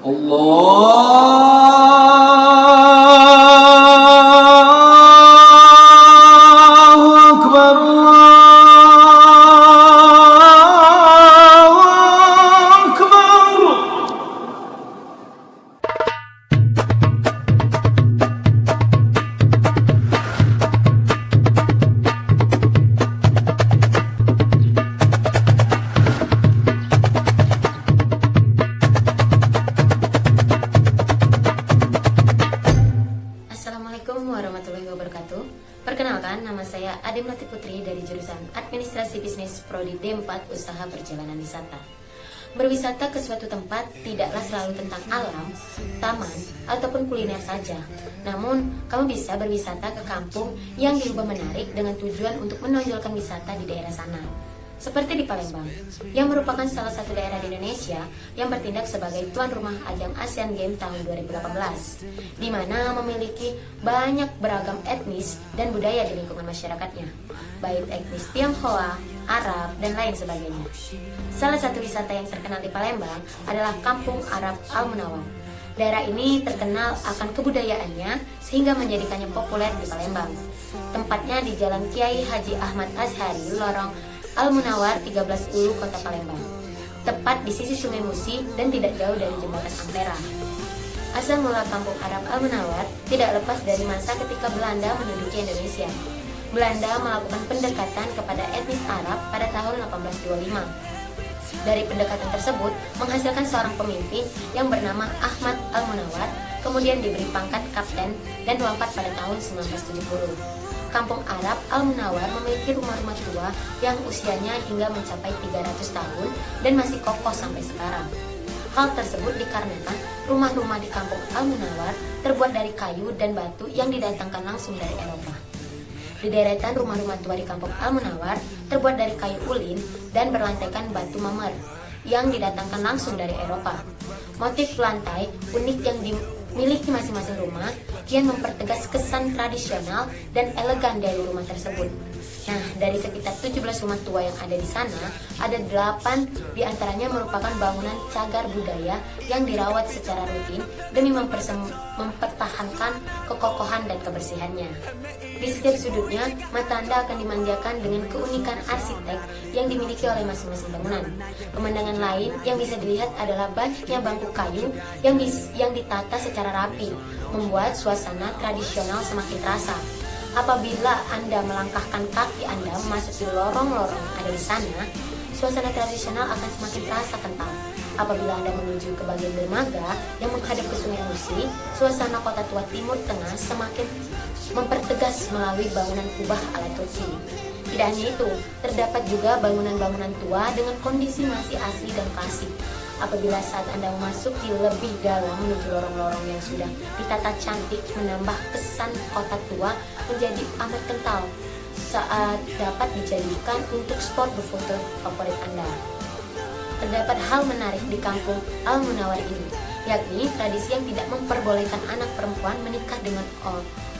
Allahu Akbar, Allahu Akbar. Assalamualaikum warahmatullahi wabarakatuh. Perkenalkan, nama saya Ade Melati Putri dari jurusan Administrasi Bisnis Prodi D4 Usaha Perjalanan Wisata. Berwisata ke suatu tempat tidaklah selalu tentang alam, taman, ataupun kuliner saja. Namun, kamu bisa berwisata ke kampung yang diubah menarik dengan tujuan untuk menonjolkan wisata di daerah sana. Seperti di Palembang, yang merupakan salah satu daerah di Indonesia yang bertindak sebagai tuan rumah ajang Asian Games tahun 2018, di mana memiliki banyak beragam etnis dan budaya di lingkungan masyarakatnya, baik etnis Tionghoa, Arab, dan lain sebagainya. Salah satu wisata yang terkenal di Palembang adalah Kampung Arab Al-Munawar. Daerah ini terkenal akan kebudayaannya sehingga menjadikannya populer di Palembang. Tempatnya di Jalan Kiai Haji Ahmad Azhari, Lorong Al-Munawar 13 Ulu, Kota Palembang, tepat di sisi Sungai Musi dan tidak jauh dari Jembatan Ampera. Asal mula Kampung Arab Al-Munawar tidak lepas dari masa ketika Belanda menduduki Indonesia. Belanda melakukan pendekatan kepada etnis Arab pada tahun 1825. Dari pendekatan tersebut menghasilkan seorang pemimpin yang bernama Ahmad Al-Munawar, kemudian diberi pangkat kapten dan wafat pada tahun 1970. Kampung Arab Al-Munawar memiliki rumah-rumah tua yang usianya hingga mencapai 300 tahun dan masih kokoh sampai sekarang. Hal tersebut dikarenakan rumah-rumah di Kampung Al-Munawar terbuat dari kayu dan batu yang didatangkan langsung dari Eropa. Di deretan rumah-rumah tua di Kampung Al-Munawar terbuat dari kayu ulin dan berlantaikan batu mamer yang didatangkan langsung dari Eropa. Motif lantai unik yang dimiliki masing-masing rumah kian mempertegas kesan tradisional dan elegan dari rumah tersebut. Nah, dari sekitar 17 rumah tua yang ada di sana, ada 8 diantaranya merupakan bangunan cagar budaya yang dirawat secara rutin demi mempertahankan kekokohan dan kebersihannya. Di setiap sudutnya, mata Anda akan dimanjakan dengan keunikan arsitek yang dimiliki oleh masing-masing bangunan. Pemandangan lain yang bisa dilihat adalah banyaknya bangku kayu yang ditata secara rapi, membuat suasana tradisional semakin terasa. Apabila Anda melangkahkan kaki Anda memasuki lorong-lorong yang ada di sana, suasana tradisional akan semakin terasa kental. Apabila Anda menuju ke bagian dermaga yang menghadap ke Sungai Musi, suasana kota tua Timur Tengah semakin mempertegas melalui bangunan kubah ala Turki. Tidak hanya itu, terdapat juga bangunan-bangunan tua dengan kondisi masih asli dan klasik. Apabila saat Anda memasuki lebih dalam menuju lorong-lorong yang sudah ditata cantik, menambah kesan kota tua menjadi amat kental saat dapat dijadikan untuk spot berfoto favorit Anda. Terdapat hal menarik di Kampung Al-Munawar ini, yakni tradisi yang tidak memperbolehkan anak perempuan menikah dengan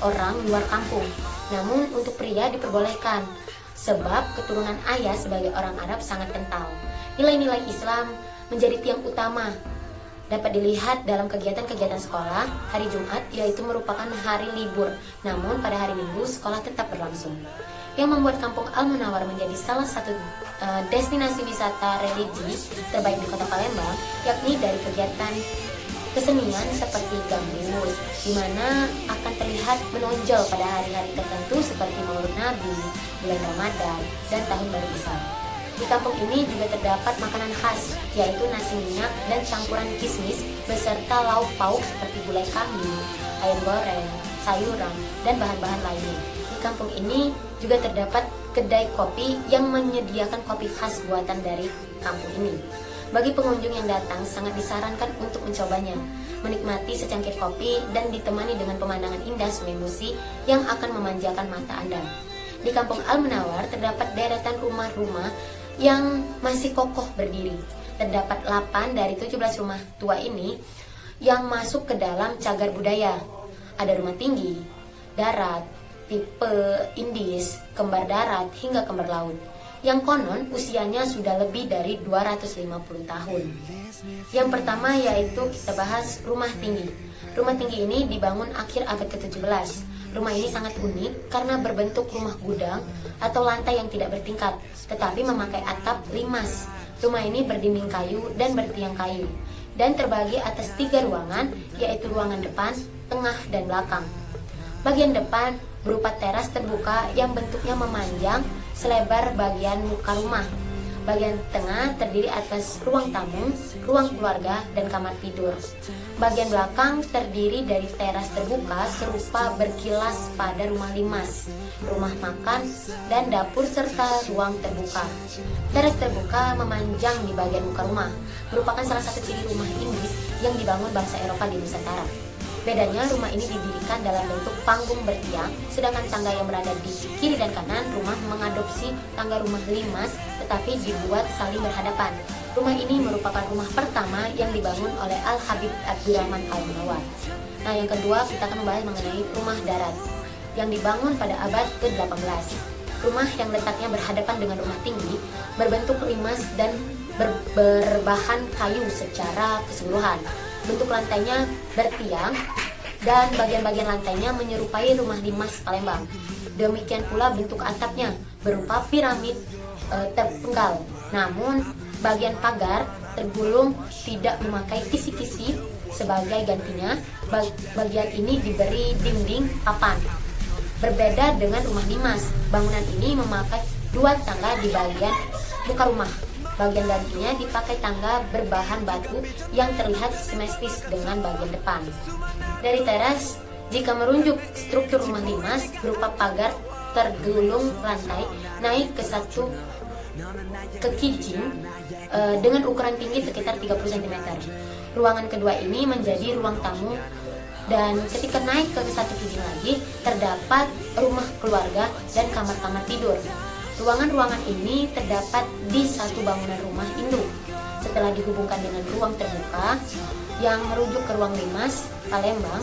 orang luar kampung. Namun untuk pria diperbolehkan, sebab keturunan ayah sebagai orang Arab sangat kental. Nilai-nilai Islam menjadi tiang utama dapat dilihat dalam kegiatan-kegiatan sekolah. Hari Jumat yaitu merupakan hari libur, namun pada hari Minggu sekolah tetap berlangsung, yang membuat Kampung Al-Munawar menjadi salah satu destinasi wisata religi terbaik di Kota Palembang, yakni dari kegiatan kesenian seperti gambus, di mana akan terlihat menonjol pada hari-hari tertentu seperti Maulid Nabi, bulan Ramadan, dan Tahun Baru Islam. Di kampung ini juga terdapat makanan khas, yaitu nasi minyak dan campuran kismis beserta lauk pauk seperti gulai kambing, ayam goreng, sayuran, dan bahan-bahan lainnya. Di kampung ini juga terdapat kedai kopi yang menyediakan kopi khas buatan dari kampung ini. Bagi pengunjung yang datang, sangat disarankan untuk mencobanya, menikmati secangkir kopi dan ditemani dengan pemandangan indah Sungai Musi yang akan memanjakan mata Anda. Di Kampung Al-Munawar terdapat deretan rumah-rumah yang masih kokoh berdiri. Terdapat 8 dari 17 rumah tua ini yang masuk ke dalam cagar budaya. Ada rumah tinggi, darat, tipe indis, kembar darat, hingga kembar laut. yang konon usianya sudah lebih dari 250 tahun. Yang pertama yaitu kita bahas rumah tinggi. Rumah tinggi ini dibangun akhir abad ke-17. Rumah ini sangat unik karena berbentuk rumah gudang atau lantai yang tidak bertingkat, tetapi memakai atap limas. Rumah ini berdinding kayu dan bertiang kayu, dan terbagi atas 3 ruangan, yaitu ruangan depan, tengah, dan belakang. Bagian depan berupa teras terbuka yang bentuknya memanjang selebar bagian muka rumah. Bagian tengah terdiri atas ruang tamu, ruang keluarga, dan kamar tidur. Bagian belakang terdiri dari teras terbuka serupa berkilas pada rumah limas, rumah makan, dan dapur serta ruang terbuka. Teras terbuka memanjang di bagian muka rumah, merupakan salah satu ciri rumah Inggris yang dibangun bangsa Eropa di Nusantara. Bedanya, rumah ini didirikan dalam bentuk panggung bertiang, sedangkan tangga yang berada di kiri dan kanan rumah mengadopsi tangga rumah limas, tetapi dibuat saling berhadapan. Rumah ini merupakan rumah pertama yang dibangun oleh Al-Habib Abdurrahman Al-Munawwar. Nah, yang kedua kita akan membahas mengenai rumah darat yang dibangun pada abad ke-18. Rumah yang letaknya berhadapan dengan rumah tinggi, berbentuk limas dan berbahan kayu secara keseluruhan. Bentuk lantainya bertiang dan bagian-bagian lantainya menyerupai rumah limas Palembang. Demikian pula bentuk atapnya berupa piramid terpenggal. Namun bagian pagar tergulung tidak memakai kisi-kisi sebagai gantinya. Bagian ini diberi dinding papan. Berbeda dengan rumah limas, bangunan ini memakai 2 tangga di bagian muka rumah. Bagian gantinya dipakai tangga berbahan batu yang terlihat simetris dengan bagian depan. Dari teras, jika merujuk struktur rumah limas berupa pagar tergulung lantai naik ke satu kekijing dengan ukuran tinggi sekitar 30 cm. Ruangan kedua ini menjadi ruang tamu, dan ketika naik ke satu kijing lagi terdapat rumah keluarga dan kamar-kamar tidur. Ruangan-ruangan ini terdapat di satu bangunan rumah induk. Setelah dihubungkan dengan ruang terbuka yang merujuk ke ruang limas Palembang,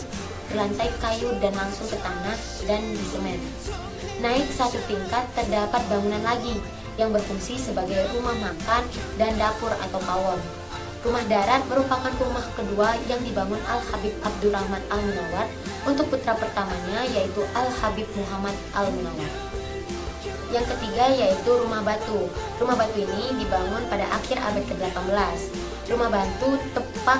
berlantai kayu dan langsung ke tanah dan disemen. Naik satu tingkat terdapat bangunan lagi yang berfungsi sebagai rumah makan dan dapur atau pawon. Rumah darat merupakan rumah kedua yang dibangun Al-Habib Abdurrahman Al-Munawwar untuk putra pertamanya, yaitu Al-Habib Muhammad Al-Munawwar. Yang ketiga yaitu rumah batu. Rumah batu ini dibangun pada akhir abad ke-18. Rumah batu tepat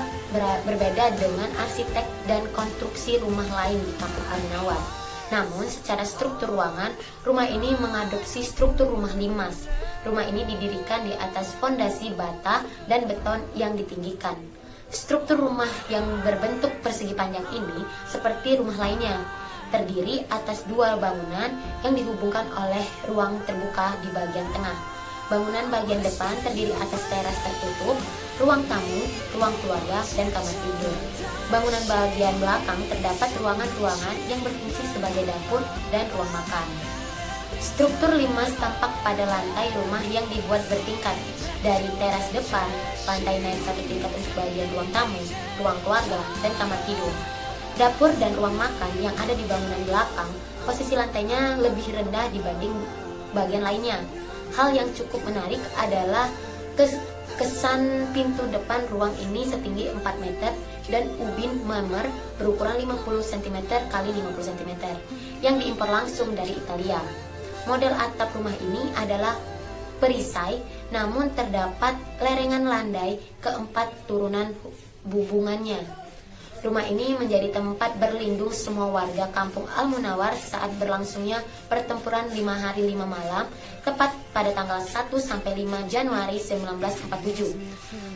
berbeda dengan arsitek dan konstruksi rumah lain di kampung Al-Munawwar. Namun secara struktur ruangan, rumah ini mengadopsi struktur rumah limas. Rumah ini didirikan di atas fondasi bata dan beton yang ditinggikan. Struktur rumah yang berbentuk persegi panjang ini seperti rumah lainnya, terdiri atas 2 bangunan yang dihubungkan oleh ruang terbuka di bagian tengah. Bangunan bagian depan terdiri atas teras tertutup, ruang tamu, ruang keluarga, dan kamar tidur. Bangunan bagian belakang terdapat ruangan-ruangan yang berfungsi sebagai dapur dan ruang makan. Struktur limas tampak pada lantai rumah yang dibuat bertingkat. Dari teras depan, lantai naik satu tingkat untuk bagian ruang tamu, ruang keluarga, dan kamar tidur. Dapur dan ruang makan yang ada di bangunan belakang, posisi lantainya lebih rendah dibanding bagian lainnya. Hal yang cukup menarik adalah kesan pintu depan ruang ini setinggi 4 meter dan ubin marmer berukuran 50 cm x 50 cm yang diimpor langsung dari Italia. Model atap rumah ini adalah perisai, namun terdapat lerengan landai keempat turunan bubungannya. Rumah ini menjadi tempat berlindung semua warga kampung Al-Munawwar saat berlangsungnya pertempuran 5 hari 5 malam, tepat pada tanggal 1 sampai 5 Januari 1947,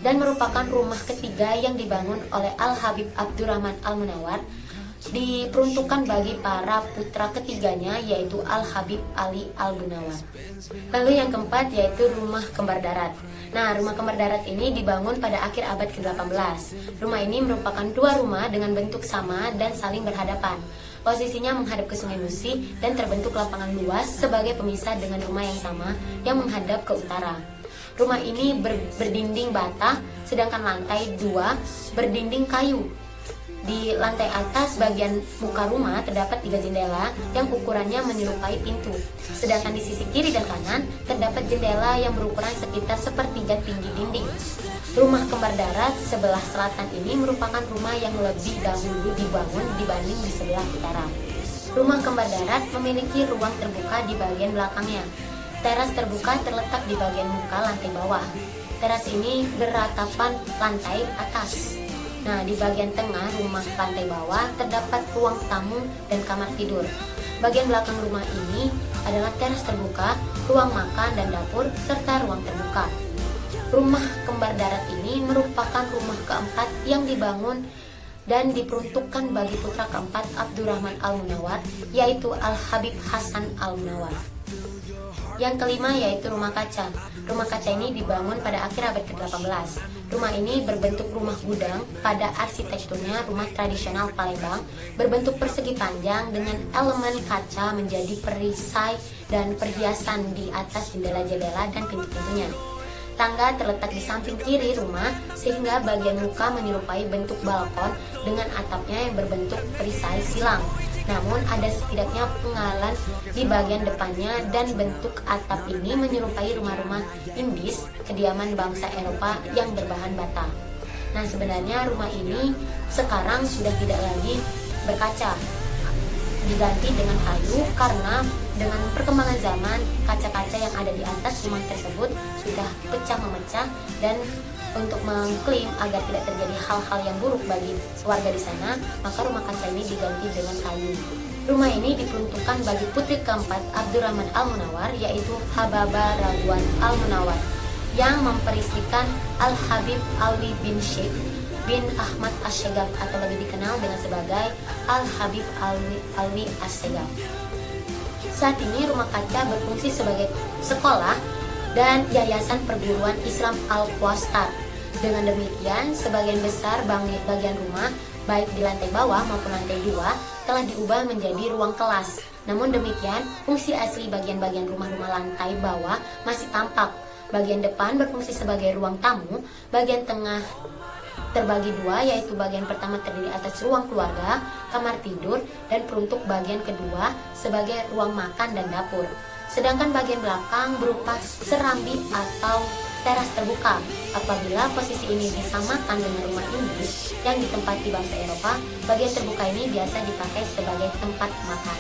dan merupakan rumah ketiga yang dibangun oleh Al-Habib Abdurrahman Al-Munawwar, diperuntukkan bagi para putra ketiganya, yaitu Al-Habib Ali Al-Munawwar. Lalu yang keempat yaitu rumah kembar darat. Nah, rumah kembar darat ini dibangun pada akhir abad ke-18. Rumah ini merupakan 2 rumah dengan bentuk sama dan saling berhadapan. Posisinya menghadap ke Sungai Musi dan terbentuk lapangan luas sebagai pemisah dengan rumah yang sama yang menghadap ke utara. Rumah ini berdinding bata, sedangkan lantai 2 berdinding kayu. Di lantai atas bagian muka rumah terdapat 3 jendela yang ukurannya menyerupai pintu. Sedangkan di sisi kiri dan kanan terdapat jendela yang berukuran sekitar sepertiga tinggi dinding. Rumah kembar darat sebelah selatan ini merupakan rumah yang lebih dahulu dibangun dibanding di sebelah utara. Rumah kembar darat memiliki ruang terbuka di bagian belakangnya. Teras terbuka terletak di bagian muka lantai bawah. Teras ini beratapan lantai atas. Nah, di bagian tengah rumah lantai bawah terdapat ruang tamu dan kamar tidur. Bagian belakang rumah ini adalah teras terbuka, ruang makan dan dapur, serta ruang terbuka. Rumah kembar darat ini merupakan rumah keempat yang dibangun dan diperuntukkan bagi putra keempat Abdurrahman Al-Munawwar, yaitu Al-Habib Hasan Al-Munawwar. Yang kelima yaitu rumah kaca. Rumah kaca ini dibangun pada akhir abad ke-18. Rumah ini berbentuk rumah gudang, pada arsitekturnya rumah tradisional Palembang, berbentuk persegi panjang dengan elemen kaca menjadi perisai dan perhiasan di atas jendela-jendela dan pintu-pintunya. Tangga terletak di samping kiri rumah sehingga bagian muka menyerupai bentuk balkon dengan atapnya yang berbentuk perisai silang. Namun ada setidaknya pengalan di bagian depannya dan bentuk atap ini menyerupai rumah-rumah Indis, kediaman bangsa Eropa yang berbahan bata. Nah, sebenarnya rumah ini sekarang sudah tidak lagi berkaca, diganti dengan kayu karena dengan perkembangan zaman kaca-kaca yang ada di atas rumah tersebut sudah pecah memecah, dan untuk mengklaim agar tidak terjadi hal-hal yang buruk bagi warga di sana, maka rumah kaca ini diganti dengan kayu. Rumah ini diperuntukkan bagi putri keempat Abdurrahman Al-Munawwar, yaitu Hababa Radwan Al-Munawwar, yang memperisikan Al-Habib Alwi bin Sheikh bin Ahmad As-Segaf atau lebih dikenal dengan sebagai Al-Habib Alwi As-Segaf. Saat ini rumah kaca berfungsi sebagai sekolah dan yayasan perguruan Islam Al-Qastar. Dengan demikian, sebagian besar bagian rumah, baik di lantai bawah maupun lantai 2, telah diubah menjadi ruang kelas. Namun demikian, fungsi asli bagian-bagian rumah-rumah lantai bawah masih tampak. Bagian depan berfungsi sebagai ruang tamu, bagian tengah terbagi dua, yaitu bagian pertama terdiri atas ruang keluarga, kamar tidur, dan peruntuk bagian kedua sebagai ruang makan dan dapur. Sedangkan bagian belakang berupa serambi atau teras terbuka. Apabila posisi ini disamakan dengan rumah Inggris yang ditempati bangsa Eropa, bagian terbuka ini biasa dipakai sebagai tempat makan.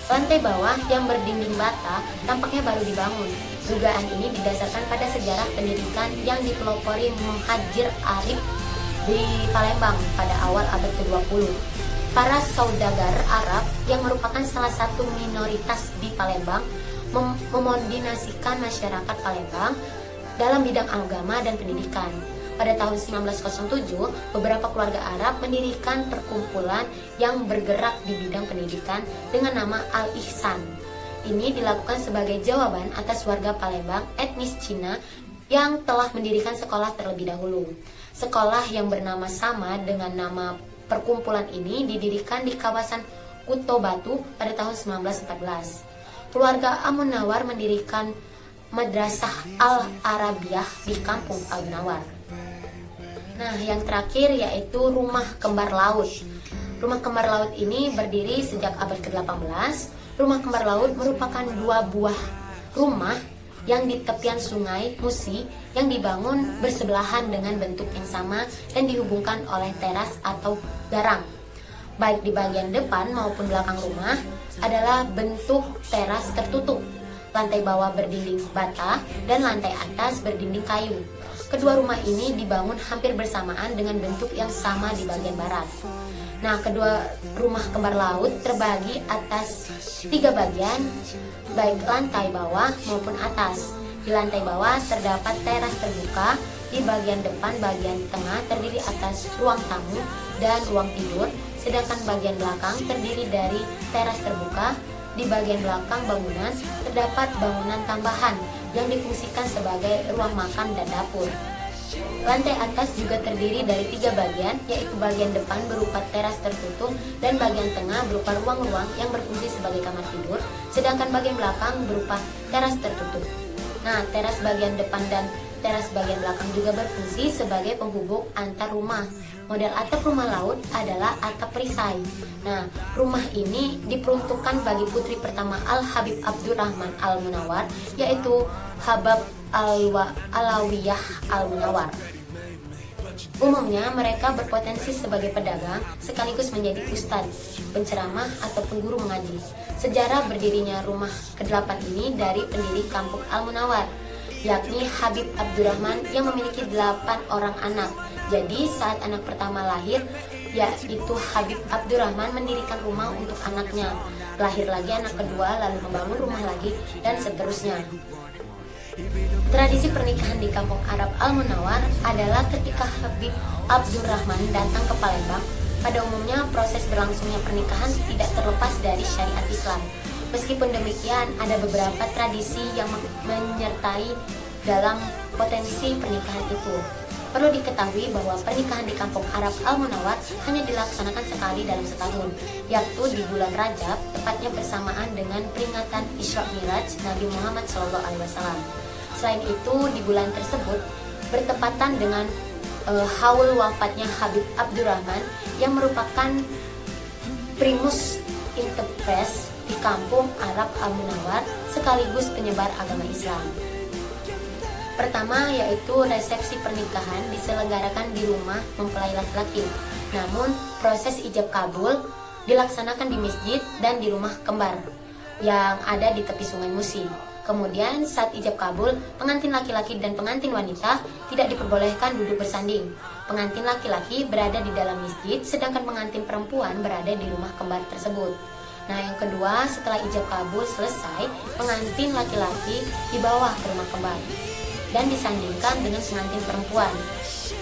Lantai bawah yang berdinding bata tampaknya baru dibangun. Dugaan ini didasarkan pada sejarah pendidikan yang dipelopori Muhadjir Arif di Palembang pada awal abad ke-20. Para saudagar Arab yang merupakan salah satu minoritas di Palembang memordinasikan masyarakat Palembang dalam bidang agama dan pendidikan. Pada tahun 1907, beberapa keluarga Arab mendirikan perkumpulan yang bergerak di bidang pendidikan dengan nama Al-Ihsan. Ini dilakukan sebagai jawaban atas warga Palembang etnis Cina yang telah mendirikan sekolah terlebih dahulu. Sekolah yang bernama sama dengan nama perkumpulan ini didirikan di kawasan Kuto Batu pada tahun 1914. Keluarga Al-Munawwar mendirikan Madrasah Al-Arabiyah di kampung Al-Munawwar. Nah, yang terakhir yaitu rumah kembar laut. Rumah kembar laut ini berdiri sejak abad ke-18. Rumah kembar laut merupakan dua buah rumah yang di tepian sungai Musi yang dibangun bersebelahan dengan bentuk yang sama dan dihubungkan oleh teras atau garang. Baik di bagian depan maupun belakang rumah adalah bentuk teras tertutup. Lantai bawah berdinding bata dan lantai atas berdinding kayu. Kedua rumah ini dibangun hampir bersamaan dengan bentuk yang sama di bagian barat. Nah, kedua rumah kembar laut terbagi atas 3 bagian, baik lantai bawah maupun atas. Di lantai bawah terdapat teras terbuka, di bagian depan bagian tengah terdiri atas ruang tamu dan ruang tidur, sedangkan bagian belakang terdiri dari teras terbuka. Di bagian belakang bangunan terdapat bangunan tambahan yang difungsikan sebagai ruang makan dan dapur. Lantai atas juga terdiri dari 3 bagian, yaitu bagian depan berupa teras tertutup dan bagian tengah berupa ruang-ruang yang berfungsi sebagai kamar tidur, sedangkan bagian belakang berupa teras tertutup. Nah, teras bagian depan dan teras bagian belakang juga berfungsi sebagai penghubung antar rumah. Model atap rumah laut adalah atap perisai. Nah, rumah ini diperuntukkan bagi putri pertama Al-Habib Abdurrahman Al-Munawar, yaitu Habab Alawiyah Al-Munawar. Umumnya mereka berpotensi sebagai pedagang sekaligus menjadi ustadz, penceramah ataupun guru mengaji. Sejarah berdirinya rumah ke-8 ini dari pendiri kampung Al-Munawar, yakni Habib Abdurrahman yang memiliki 8 orang anak. Jadi saat anak pertama lahir, yaitu Habib Abdurrahman mendirikan rumah untuk anaknya. Lahir lagi anak kedua, lalu membangun rumah lagi, dan seterusnya. Tradisi pernikahan di kampung Arab Al-Munawar adalah ketika Habib Abdurrahman datang ke Palembang. Pada umumnya proses berlangsungnya pernikahan tidak terlepas dari syariat Islam. Meskipun demikian, ada beberapa tradisi yang menyertai dalam potensi pernikahan itu. Perlu diketahui bahwa pernikahan di kampung Arab Al-Munawar hanya dilaksanakan sekali dalam setahun, yaitu di bulan Rajab, tepatnya bersamaan dengan peringatan Isra Miraj Nabi Muhammad SAW. Selain itu, di bulan tersebut bertepatan dengan haul wafatnya Habib Abdurrahman yang merupakan primus inter pares di kampung Arab Al-Munawar sekaligus penyebar agama Islam. Pertama yaitu resepsi pernikahan diselenggarakan di rumah mempelai laki-laki. Namun proses ijab kabul dilaksanakan di masjid dan di rumah kembar yang ada di tepi Sungai Musi. Kemudian saat ijab kabul, pengantin laki-laki dan pengantin wanita tidak diperbolehkan duduk bersanding. Pengantin laki-laki berada di dalam masjid, sedangkan pengantin perempuan berada di rumah kembar tersebut. Nah, yang kedua, setelah ijab kabul selesai, pengantin laki-laki dibawa ke rumah kembar dan disandingkan dengan pengantin perempuan.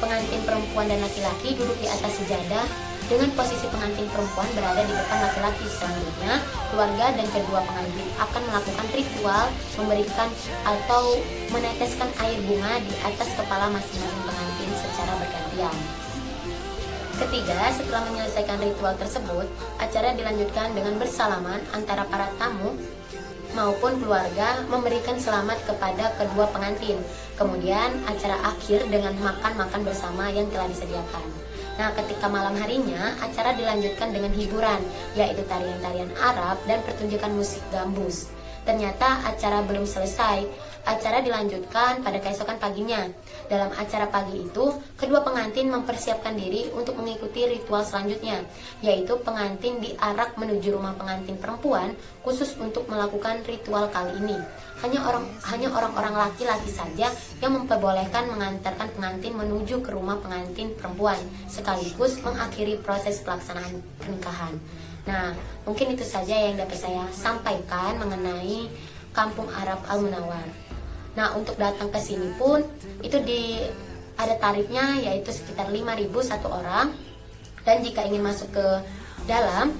Pengantin perempuan dan laki-laki duduk di atas sejadah dengan posisi pengantin perempuan berada di depan laki-laki. Selanjutnya, keluarga dan kedua pengantin akan melakukan ritual memberikan atau meneteskan air bunga di atas kepala masing-masing pengantin secara bergantian. Ketiga, setelah menyelesaikan ritual tersebut, acara dilanjutkan dengan bersalaman antara para tamu maupun keluarga memberikan selamat kepada kedua pengantin. Kemudian acara akhir dengan makan-makan bersama yang telah disediakan. Nah, ketika malam harinya, acara dilanjutkan dengan hiburan, yaitu tarian-tarian Arab dan pertunjukan musik gambus. Ternyata acara belum selesai. Acara dilanjutkan pada keesokan paginya. Dalam acara pagi itu, kedua pengantin mempersiapkan diri untuk mengikuti ritual selanjutnya, yaitu pengantin diarak menuju rumah pengantin perempuan khusus untuk melakukan ritual kali ini. Hanya orang-orang laki-laki saja yang memperbolehkan mengantarkan pengantin menuju ke rumah pengantin perempuan, sekaligus mengakhiri proses pelaksanaan pernikahan. Nah, mungkin itu saja yang dapat saya sampaikan mengenai Kampung Arab Al-Munawar. Nah, untuk datang ke sini pun itu ada tarifnya, yaitu sekitar 5.000 satu orang. Dan jika ingin masuk ke dalam,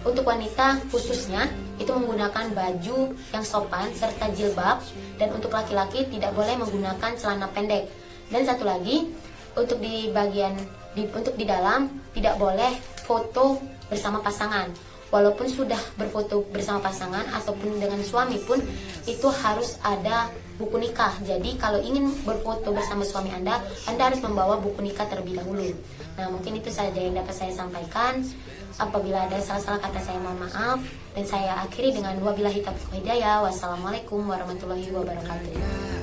untuk wanita khususnya itu menggunakan baju yang sopan serta jilbab, dan untuk laki-laki tidak boleh menggunakan celana pendek. Dan satu lagi, untuk di dalam tidak boleh foto bersama pasangan. Walaupun sudah berfoto bersama pasangan ataupun dengan suami pun, itu harus ada buku nikah. Jadi kalau ingin berfoto bersama suami Anda harus membawa buku nikah terlebih dahulu. Nah, mungkin itu saja yang dapat saya sampaikan. Apabila ada salah-salah kata, saya mohon maaf. Dan saya akhiri dengan wabillahi taufiq wal hidayah. Wassalamualaikum warahmatullahi wabarakatuh.